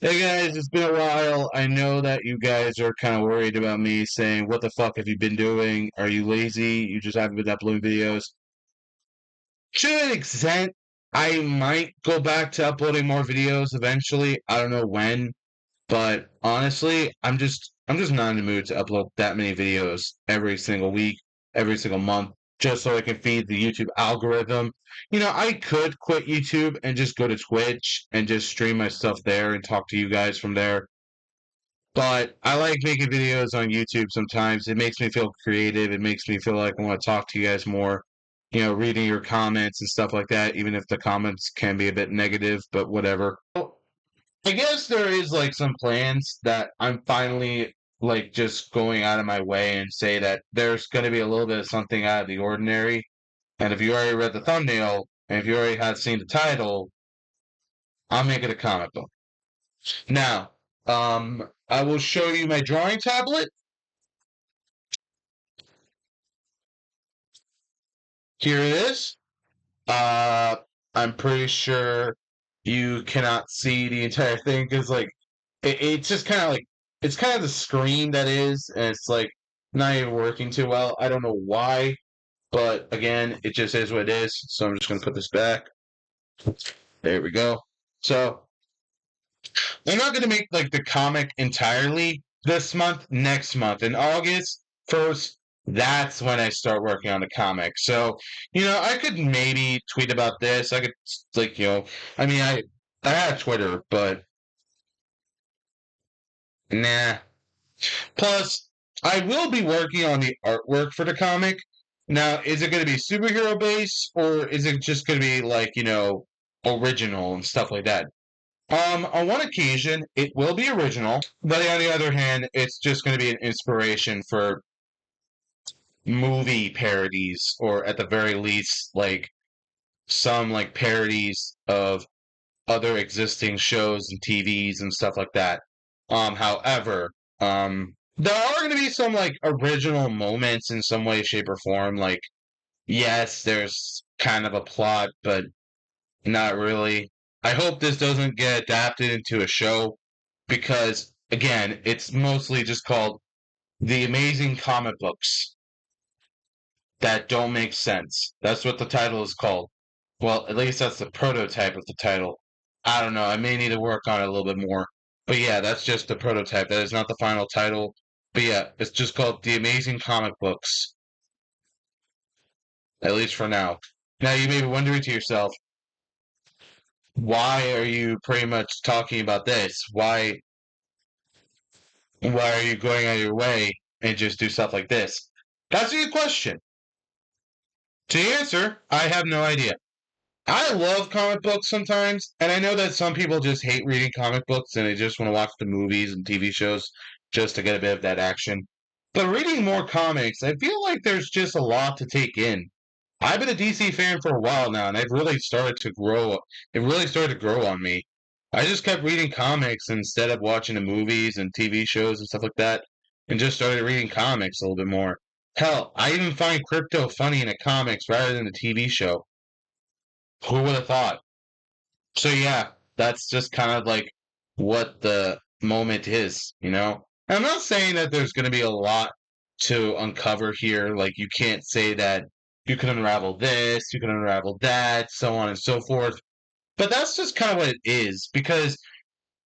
Hey guys, it's been a while. I know that you guys are kind of worried about me saying, "What the fuck have you been doing? Are you lazy? You just haven't been uploading videos." To an extent, I might go back to uploading more videos eventually. I don't know when, but honestly, I'm just not in the mood to upload that many videos every single week, every single month, just so I can feed the YouTube algorithm. I could quit YouTube and just go to Twitch and just stream my stuff there and talk to you guys from there. But I like making videos on YouTube sometimes. It makes me feel creative. It makes me feel like I want to talk to you guys more. Reading your comments and stuff like that, even if the comments can be a bit negative, but whatever. Well, I guess there is like some plans that I'm finally like just going out of my way and say that there's going to be a little bit of something out of the ordinary. And if you already read the thumbnail and if you already had seen the title, I'm making a comic book. Now, I will show you my drawing tablet. Here it is. Uh, I'm pretty sure you cannot see the entire thing because, like, it's just kind of like it's kind of the screen that is, and it's like not even working too well. I don't know why, but again, it just is what it is. So I'm just gonna put this back. There we go. So I'm not gonna make like the comic entirely this month. Next month in August 1st, that's when I start working on the comic. So, I could maybe tweet about this. I could like, I mean, I have Twitter, but nah. Plus, I will be working on the artwork for the comic. Now, is it going to be superhero based or is it just going to be like, original and stuff like that? On one occasion, it will be original, but on the other hand, it's just going to be an inspiration for movie parodies, or at the very least, like some like parodies of other existing shows and TVs and stuff like that. However, there are going to be some like original moments in some way, shape, or form. Like, yes, there's kind of a plot, but not really. I hope this doesn't get adapted into a show because, again, it's mostly just called The Amazing Comic Books That Don't Make Sense. That's what the title is called. Well, at least that's the prototype of the title. I don't know. I may need to work on it a little bit more. But yeah, that's just the prototype. That is not the final title. But yeah, it's just called The Amazing Comic Books, at least for now. Now, you may be wondering to yourself, why are you pretty much talking about this? Why are you going out of your way and just do stuff like this? That's a good question. To answer, I have no idea. I love comic books sometimes, and I know that some people just hate reading comic books and they just want to watch the movies and TV shows just to get a bit of that action. But reading more comics, I feel like there's just a lot to take in. I've been a DC fan for a while now, and I've really started to grow. It really started to grow on me. I just kept reading comics instead of watching the movies and TV shows and stuff like that, and just started reading comics a little bit more. Hell, I even find crypto funny in the comics rather than the TV show. Who would have thought? So yeah, that's just kind of like what the moment is. I'm not saying that there's going to be a lot to uncover here. Like you can't say that you can unravel this, you can unravel that, so on and so forth. But that's just kind of what it is because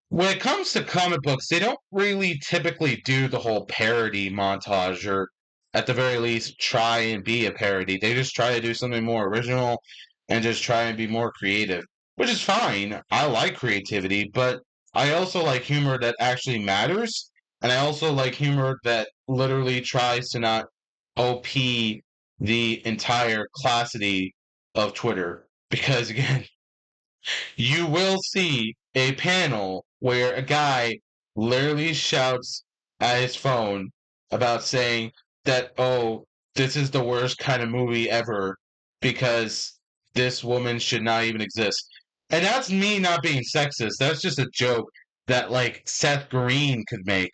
when it comes to comic books, they don't really typically do the whole parody montage or at the very least try and be a parody. They just try to do something more original and just try and be more creative, which is fine. I like creativity, but I also like humor that actually matters. And I also like humor that literally tries to not OP the entire classity of Twitter. Because again, you will see a panel where a guy literally shouts at his phone about saying that, oh, this is the worst kind of movie ever because this woman should not even exist. And that's me not being sexist. That's just a joke that, like, Seth Green could make.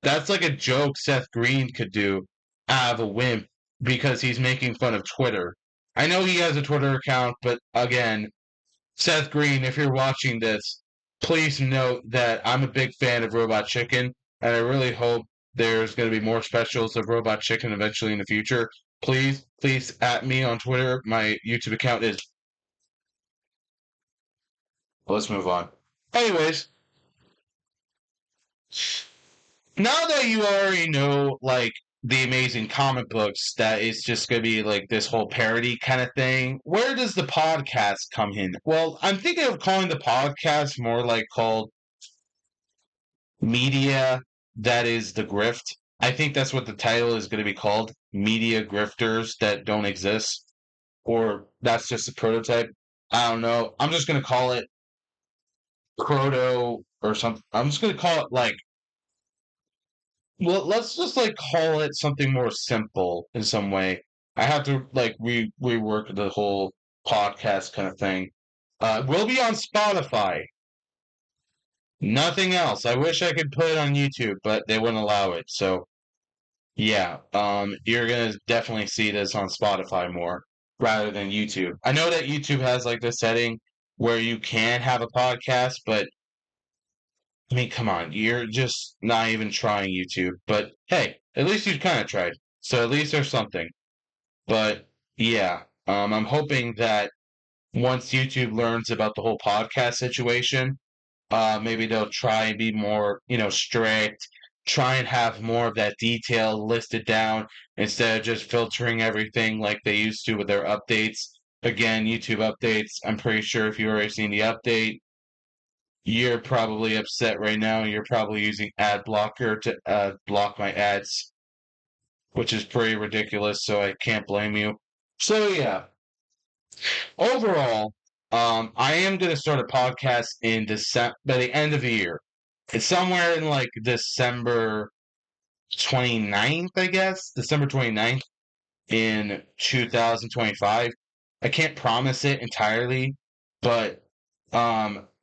That's like a joke Seth Green could do out of a wimp because he's making fun of Twitter. I know he has a Twitter account, but again, Seth Green, if you're watching this, please note that I'm a big fan of Robot Chicken, and I really hope there's going to be more specials of Robot Chicken eventually in the future. Please at me on Twitter. My YouTube account is. Let's move on. Anyways, now that you already know, like, the amazing comic books, that it's just going to be like this whole parody kind of thing, where does the podcast come in? Well, I'm thinking of calling the podcast more like called Media That Is the Grift. I think that's what the title is going to be called, Media Grifters That Don't Exist. Or that's just a prototype. I don't know. I'm just going to call it Proto or something. I'm just going to call it like, well, let's just like call it something more simple in some way. I have to like rework the whole podcast kind of thing. We'll be on Spotify. Nothing else. I wish I could put it on YouTube, but they wouldn't allow it. So yeah, you're gonna definitely see this on Spotify more rather than YouTube. I know that YouTube has like this setting where you can have a podcast, but I mean, come on, you're just not even trying YouTube. But hey, at least you kind of tried. So at least there's something. But yeah, I'm hoping that once YouTube learns about the whole podcast situation, maybe they'll try and be more, strict, try and have more of that detail listed down instead of just filtering everything like they used to with their updates. Again, YouTube updates. I'm pretty sure if you've already seen the update, you're probably upset right now. You're probably using ad blocker to block my ads, which is pretty ridiculous, so I can't blame you. So yeah, overall, I am going to start a podcast in December by the end of the year. It's somewhere in like December 29th, I guess. December 29th in 2025. I can't promise it entirely, but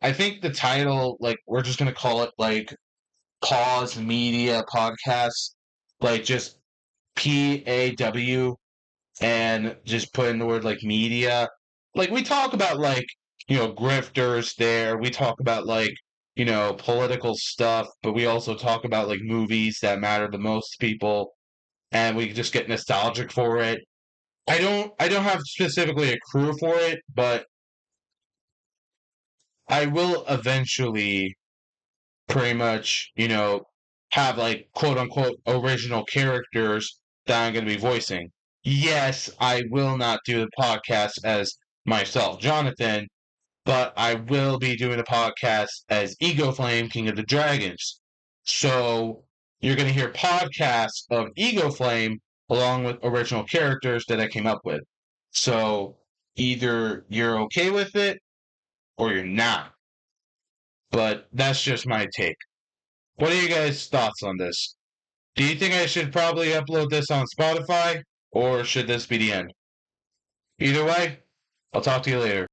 I think the title, like, we're just gonna call it like Paws Media Podcast, like just PAW, and just put in the word like media. Like we talk about like, grifters there. We talk about like, political stuff, but we also talk about like movies that matter the most to people, and we just get nostalgic for it. I don't have specifically a crew for it, but I will eventually pretty much, have like quote unquote original characters that I'm going to be voicing. Yes, I will not do the podcast as myself, Jonathan, but I will be doing the podcast as Ego Flame, King of the Dragons. So you're going to hear podcasts of Ego Flame along with original characters that I came up with. So either you're okay with it or you're not. But that's just my take. What are you guys' thoughts on this? Do you think I should probably upload this on Spotify or should this be the end? Either way, I'll talk to you later.